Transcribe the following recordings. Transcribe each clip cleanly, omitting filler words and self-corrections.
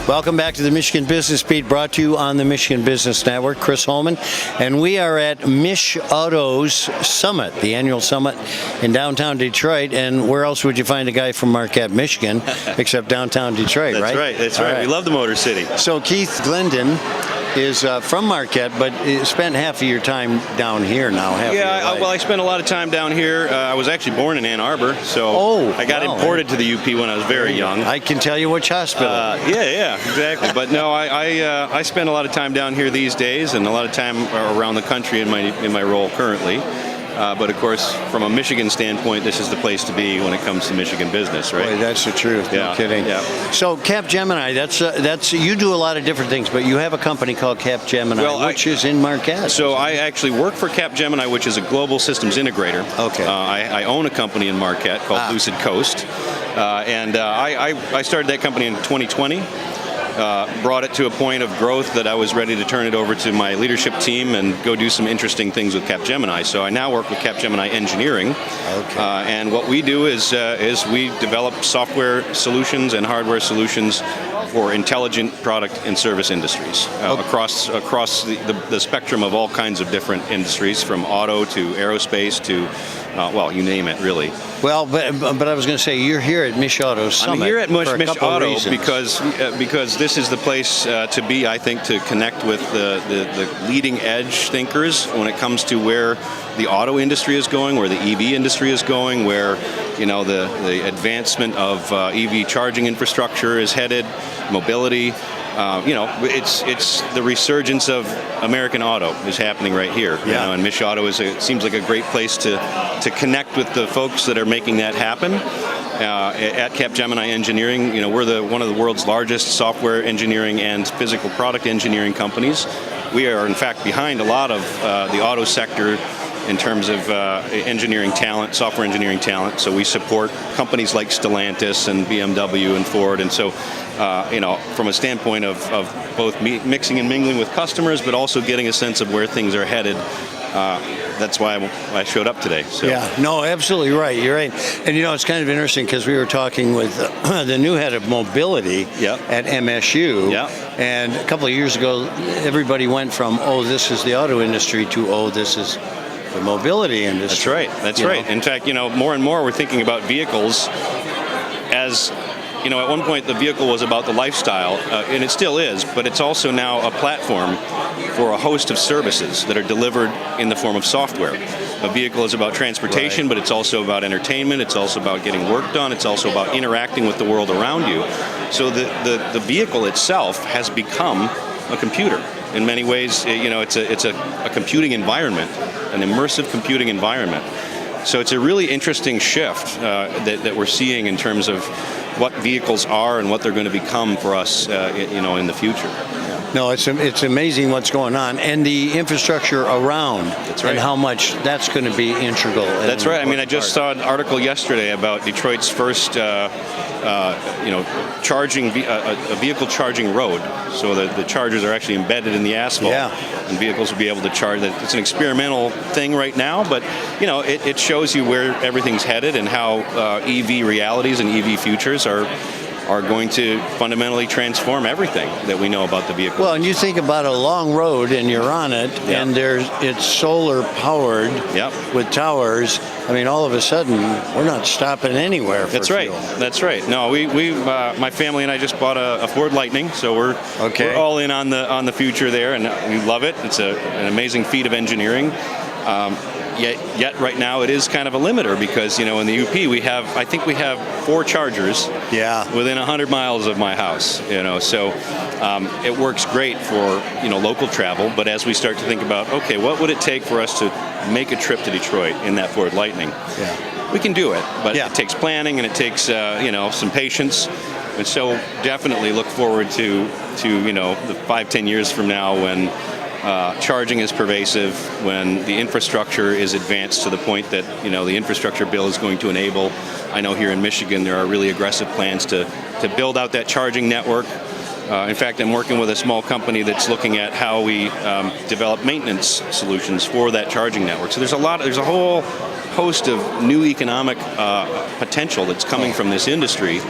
Welcome back to the Michigan Business Beat, brought to you on the Michigan Business Network. Chris Holman, and we are at MICHauto Summit, the annual summit in downtown Detroit. And where else would you find a guy from Marquette, Michigan, except downtown Detroit, right? That's right. We love the Motor City. So Keith Glendon is from Marquette, but spent half of your time down here now. Well, I spent a lot of time down here. I was actually born in Ann Arbor, so I got imported to the UP when I was very young. I can tell you which hospital. Yeah, exactly. But no, I spend a lot of time down here these days, and a lot of time around the country in my role currently. But of course, from a Michigan standpoint, this is the place to be when it comes to Michigan business, right? Boy, that's the truth. No kidding. Yeah. So Capgemini, that's you do a lot of different things, but you have a company called Capgemini, which is in Marquette. So I actually work for Capgemini, which is a global systems integrator. Okay. I own a company in Marquette called LucidCoast, and I started that company in 2020. Brought it to a point of growth that I was ready to turn it over to my leadership team and go do some interesting things with Capgemini. So I now work with Capgemini Engineering. Okay. And what we do is we develop software solutions and hardware solutions for intelligent product and service industries across the spectrum of all kinds of different industries, from auto to aerospace to you name it, really. Well, but I was going to say, you're here at MICHauto Summit. I'm here at MICHauto because this is the place to be, I think, to connect with the leading edge thinkers when it comes to where the auto industry is going, where the EV industry is going, where the advancement of EV charging infrastructure is headed, mobility. It's the resurgence of American auto is happening right here. Yeah. And MICHauto seems like a great place to connect with the folks that are making that happen. At Capgemini Engineering, we're one of the world's largest software engineering and physical product engineering companies. We are, in fact, behind a lot of the auto sector in terms of engineering talent, software engineering talent. So we support companies like Stellantis and BMW and Ford. And so, from a standpoint of both mixing and mingling with customers, but also getting a sense of where things are headed, that's why I showed up today. So. Yeah, no, absolutely right. You're right. And it's kind of interesting because we were talking with the new head of mobility at MSU. Yeah. And a couple of years ago, everybody went from, this is the auto industry to, this is the mobility industry. That's right. In fact, more and more we're thinking about vehicles as, at one point the vehicle was about the lifestyle, and it still is, but it's also now a platform for a host of services that are delivered in the form of software. A vehicle is about transportation, but it's also about entertainment, it's also about getting work done, it's also about interacting with the world around you. So the vehicle itself has become a computer. In many ways, it's a computing environment, an immersive computing environment. So it's a really interesting shift that we're seeing in terms of what vehicles are and what they're going to become for us, in the future. No, it's amazing what's going on, and the infrastructure around, and how much that's going to be integral. That's right. I mean, I just saw an article yesterday about Detroit's first, charging a vehicle charging road. So the chargers are actually embedded in the asphalt, and vehicles will be able to charge. It's an experimental thing right now, but it shows you where everything's headed and how EV realities and EV futures are going to fundamentally transform everything that we know about the vehicle. Well, and you think about a long road and you're on it, and it's solar powered with towers. I mean, all of a sudden, we're not stopping anywhere for fuel. That's right. No, we my family and I just bought a Ford Lightning, so we're all in on the future there, and we love it. It's an amazing feat of engineering. Yet right now it is kind of a limiter because in the UP we have 4 chargers within 100 miles of my house. So it works great for local travel. But as we start to think about what would it take for us to make a trip to Detroit in that Ford Lightning? We can do it, but it takes planning and it takes some patience. And so definitely look forward to the 5-10 years from now when charging is pervasive, when the infrastructure is advanced to the point that the infrastructure bill is going to enable. I know here in Michigan there are really aggressive plans to build out that charging network. In fact, I'm working with a small company that's looking at how we develop maintenance solutions for that charging network. So there's a whole host of new economic potential that's coming from this industry.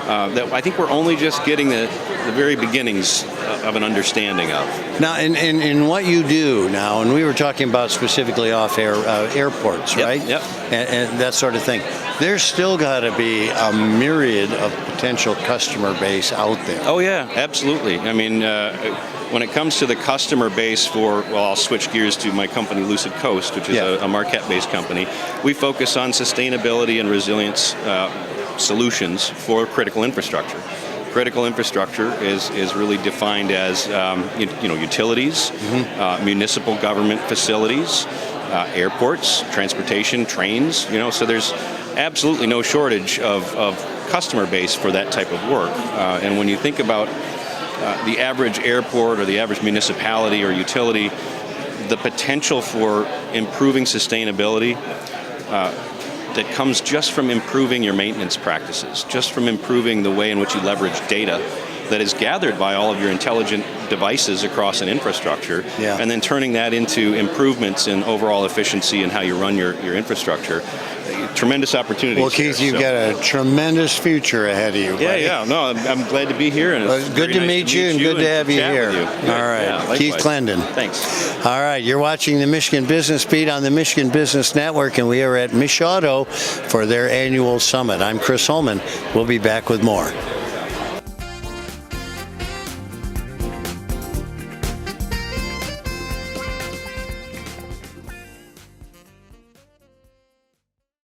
that I think we're only just getting the very beginnings of an understanding of. Now, in what you do now, and we were talking about specifically off-air airports, right? Yep. And that sort of thing. There's still got to be a myriad of potential customer base out there. Oh yeah, absolutely. I mean, when it comes to the customer base for, well, I'll switch gears to my company, LucidCoast, which is a Marquette-based company. We focus on sustainability and resilience solutions for critical infrastructure. Critical infrastructure is really defined as utilities, municipal government facilities, airports, transportation, trains. So there's absolutely no shortage of customer base for that type of work. And when you think about the average airport or the average municipality or utility, the potential for improving sustainability that comes just from improving your maintenance practices, just from improving the way in which you leverage data that is gathered by all of your intelligent devices across an infrastructure, and then turning that into improvements in overall efficiency and how you run your infrastructure. Tremendous opportunities. Well, Keith, you've got a tremendous future ahead of you. Yeah. No, I'm glad to be here, and it's good to meet you and good to have you here. All right, Keith Glendon. Thanks. All right, you're watching the Michigan Business Beat on the Michigan Business Network, and we are at MICHauto for their annual summit. I'm Chris Holman. We'll be back with more.